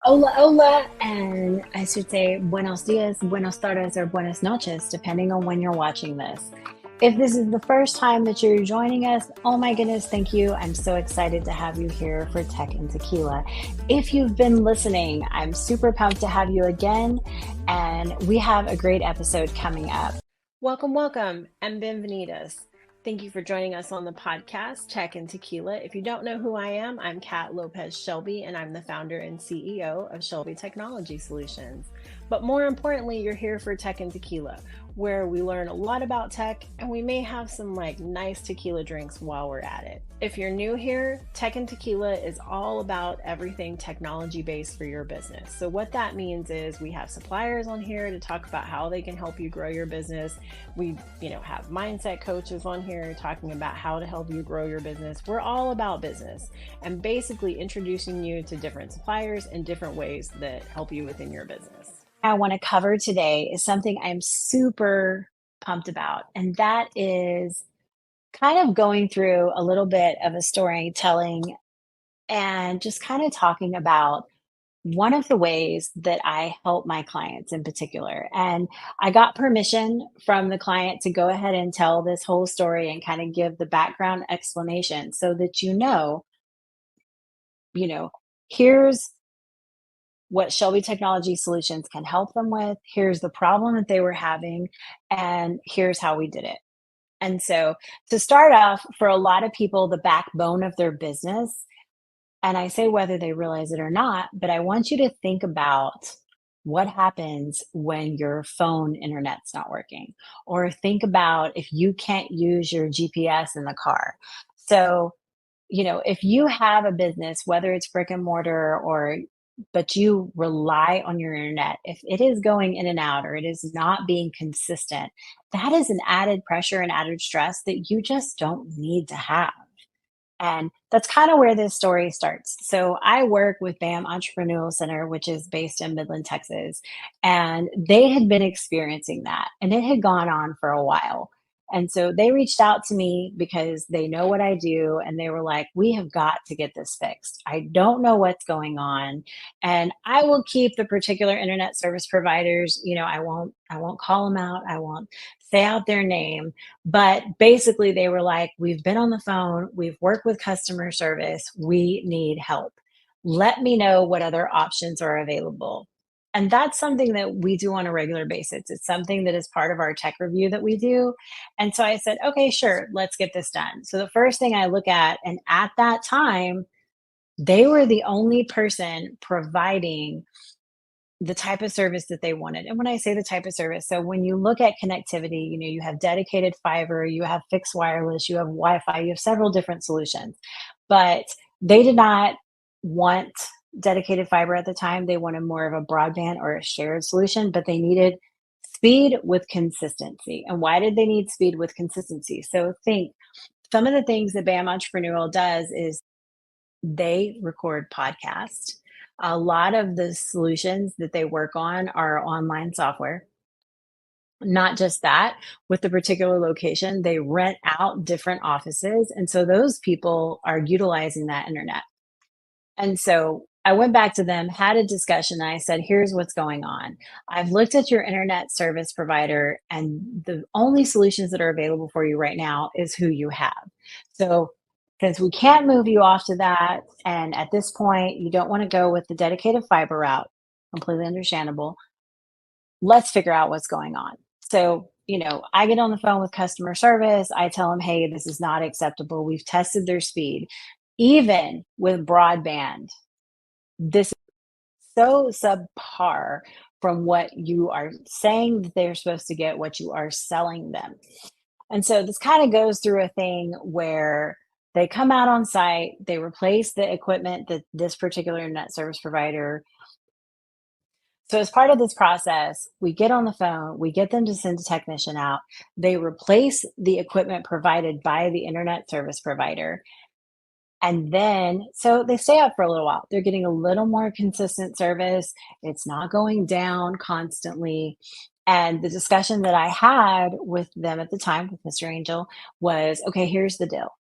Hola, hola, and I should say buenos dias, buenos tardes, or buenas noches, depending on when you're watching this. If this is the first time that you're joining us, oh my goodness, thank you. I'm so excited to have you here for Tech and Tequila. If you've been listening, I'm super pumped to have you again, and we have a great episode coming up. Welcome, welcome, and bienvenidos. Thank you for joining us on the podcast, Tech and Tequila. If you don't know who I am, I'm Kat Lopez Shelby, and I'm the founder and CEO of Shelby Technology Solutions. But more importantly, you're here for Tech and Tequila, where we learn a lot about tech and we may have some nice tequila drinks while we're at it. If you're new here, Tech and Tequila is all about everything technology based for your business. So what that means is we have suppliers on here to talk about how they can help you grow your business. We, have mindset coaches on here talking about how to help you grow your business. We're all about business and basically introducing you to different suppliers and different ways that help you within your business. I want to cover today is something I'm super pumped about, and that is kind of going through a little bit of a storytelling and just kind of talking about one of the ways that I help my clients in particular. And I got permission from the client to go ahead and tell this whole story and kind of give the background explanation so that you know, here's what Shelby Technology Solutions can help them with. Here's the problem that they were having, and here's how we did it. And so, to start off, for a lot of people, the backbone of their business, and I say whether they realize it or not, but I want you to think about what happens when your phone internet's not working, or think about if you can't use your GPS in the car. So, if you have a business, whether it's brick and mortar or but you rely on your internet, if it is going in and out or it is not being consistent, that is an added pressure and added stress that you just don't need to have. And that's kind of where this story starts. So I work with BAM Entrepreneurial Center, which is based in Midland, Texas. And they had been experiencing that and it had gone on for a while. And so they reached out to me because they know what I do. And they were like, we have got to get this fixed. I don't know what's going on. And I will keep the particular internet service providers, I won't call them out. I won't say out their name, but basically, they were like, we've been on the phone, we've worked with customer service, we need help. Let me know what other options are available. And that's something that we do on a regular basis. It's something that is part of our tech review that we do. And so I said, okay, sure, let's get this done. So the first thing I look at, and at that time, they were the only person providing the type of service that they wanted. And when I say the type of service, so when you look at connectivity, you have dedicated fiber, you have fixed wireless, you have Wi-Fi, you have several different solutions. But they did not want dedicated fiber at the time. They wanted more of a broadband or a shared solution, but they needed speed with consistency. And why did they need speed with consistency? So think some of the things that BAM Entrepreneurial does is they record podcasts. A lot of the solutions that they work on are online software. Not just that, with the particular location, they rent out different offices. And so those people are utilizing that internet. And so I went back to them, had a discussion. And I said, here's what's going on. I've looked at your internet service provider, and the only solutions that are available for you right now is who you have. So since we can't move you off to that, and at this point, you don't want to go with the dedicated fiber route, completely understandable, let's figure out what's going on. So, I get on the phone with customer service. I tell them, hey, this is not acceptable. We've tested their speed. Even with broadband, this is so subpar from what you are saying that they're supposed to get, what you are selling them. And so this kind of goes through a thing where they come out on site, they replace the equipment that this particular internet service provider. So as part of this process, we get on the phone, we get them to send a technician out. They replace the equipment provided by the internet service provider. And then, so they stay up for a little while. They're getting a little more consistent service. It's not going down constantly. And the discussion that I had with them at the time, with Mr. Angel, was okay, here's the deal.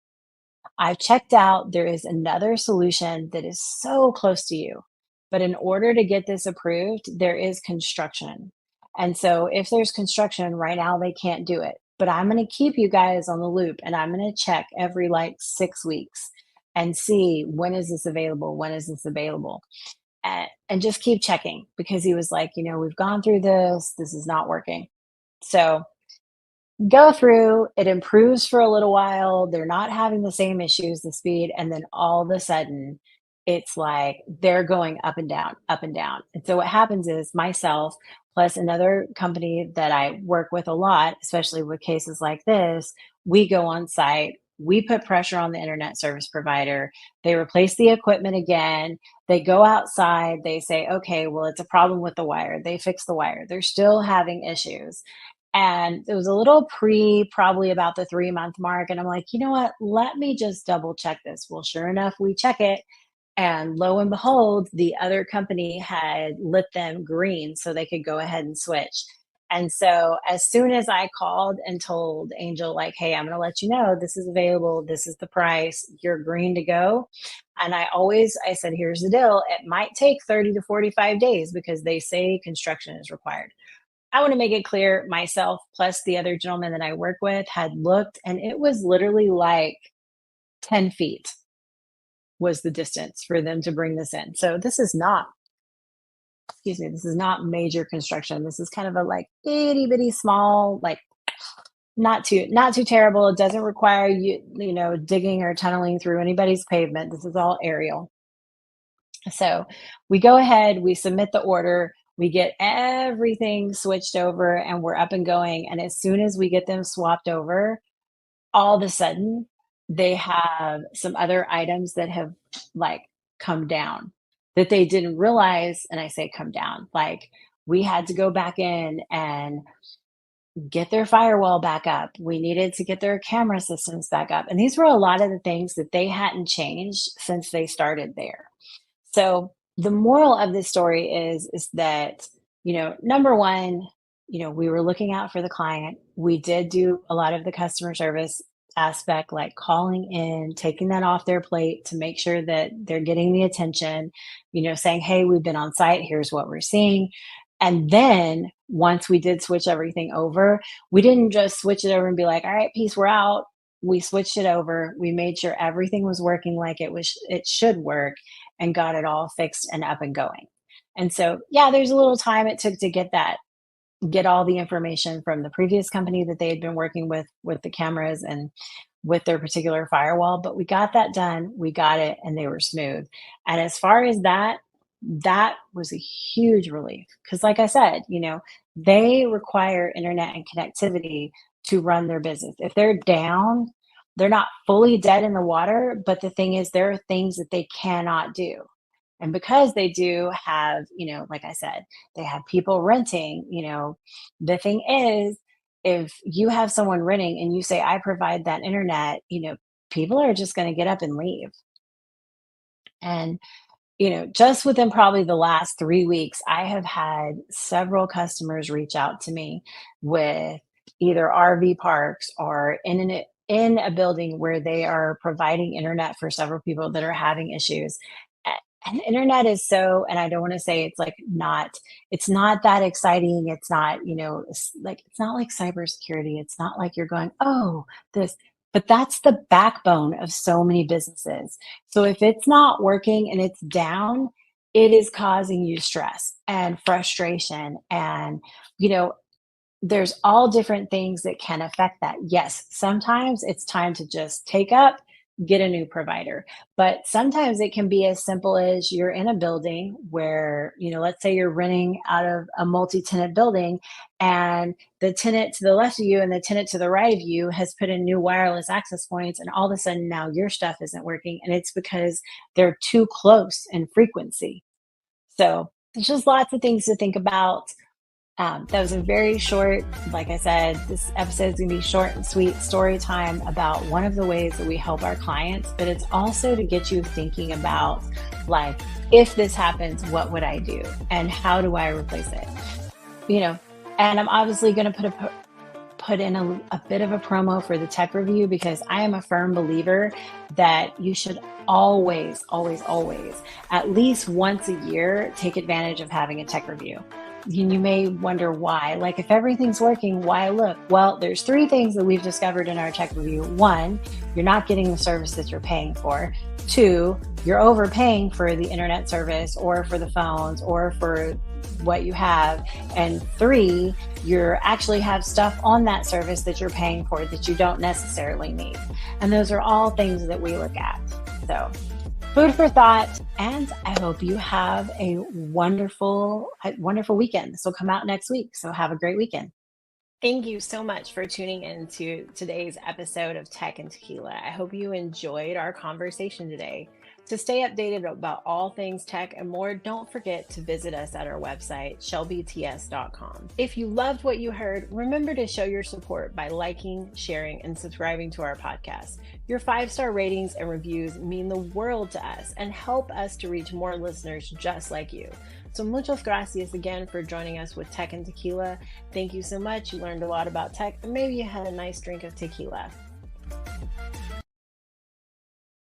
I've checked out, there is another solution that is so close to you. But in order to get this approved, there is construction. And so if there's construction right now, they can't do it. But I'm going to keep you guys on the loop and I'm going to check every like 6 weeks and see when is this available? When is this available? And just keep checking because he was like, we've gone through this. This is not working. So go through, it improves for a little while. They're not having the same issues, the speed. And then all of a sudden, it's like they're going up and down, up and down. And so what happens is myself plus another company that I work with a lot, especially with cases like this, we go on site. We put pressure on the internet service provider. They replace the equipment again. They go outside. They say, okay, well, it's a problem with the wire. They fix the wire. They're still having issues. And it was a little probably about the 3 month mark. And I'm like, you know what? Let me just double check this. Well, sure enough, we check it. And lo and behold, the other company had lit them green so they could go ahead and switch. And so as soon as I called and told Angel, like, hey, I'm going to let you know this is available. This is the price. You're green to go. And I said, here's the deal. It might take 30 to 45 days because they say construction is required. I want to make it clear myself, plus the other gentleman that I work with, had looked, and it was literally like 10 feet was the distance for them to bring this in. So this is not, this is not major construction. This is kind of a like itty bitty small, like not too terrible. It doesn't require digging or tunneling through anybody's pavement. This is all aerial. So we go ahead, we submit the order, we get everything switched over, and we're up and going. And as soon as we get them swapped over, all of a sudden they have some other items that have like come down that they didn't realize. And I say come down, like we had to go back in and get their firewall back up. We needed to get their camera systems back up. And these were a lot of the things that they hadn't changed since they started there. So the moral of this story is that, number one, we were looking out for the client. We did do a lot of the customer service aspect, like calling in, taking that off their plate to make sure that they're getting the attention, saying, hey, we've been on site. Here's what we're seeing. And then once we did switch everything over, we didn't just switch it over and be like, all right, peace, we're out. We switched it over. We made sure everything was working like it should work, and got it all fixed and up and going. And so, yeah, there's a little time it took to get all the information from the previous company that they had been working with the cameras and with their particular firewall, but we got that done. We got it, and they were smooth. And as far as that was a huge relief because, like I said, they require internet and connectivity to run their business. If they're down, they're not fully dead in the water, but the thing is, there are things that they cannot do. And because they do have, like I said, they have people renting, the thing is, if you have someone renting and you say, I provide that internet, people are just going to get up and leave. And just within probably the last 3 weeks, I have had several customers reach out to me with either RV parks or in a building where they are providing internet for several people that are having issues. And internet is so, and I don't want to say it's not that exciting. It's not, it's not like cybersecurity. It's not like you're going, oh, but that's the backbone of so many businesses. So if it's not working and it's down, it is causing you stress and frustration. And, there's all different things that can affect that. Yes, sometimes it's time to just take up, get a new provider. But sometimes it can be as simple as you're in a building where, let's say you're renting out of a multi-tenant building, and the tenant to the left of you and the tenant to the right of you has put in new wireless access points, and all of a sudden now your stuff isn't working, and it's because they're too close in frequency. So there's just lots of things to think about. That was a very short, like I said, this episode is going to be short and sweet story time about one of the ways that we help our clients, but it's also to get you thinking about, like, if this happens, what would I do? And how do I replace it? And I'm obviously going to put in a bit of a promo for the tech review because I am a firm believer that you should always, always, always, at least once a year, take advantage of having a tech review. You may wonder why. Like, if everything's working, why look? Well, there's 3 things that we've discovered in our tech review. 1, you're not getting the service that you're paying for. 2, you're overpaying for the internet service or for the phones or for what you have. And 3, you actually have stuff on that service that you're paying for that you don't necessarily need. And those are all things that we look at. So, food for thought, and I hope you have a wonderful weekend. This will come out next week, so have a great weekend. Thank you so much for tuning into today's episode of Tech and Tequila. I hope you enjoyed our conversation today. To stay updated about all things tech and more, don't forget to visit us at our website, shelbyts.com. If you loved what you heard, remember to show your support by liking, sharing, and subscribing to our podcast. Your 5-star ratings and reviews mean the world to us and help us to reach more listeners just like you. So muchas gracias again for joining us with Tech and Tequila. Thank you so much. You learned a lot about tech, and maybe you had a nice drink of tequila.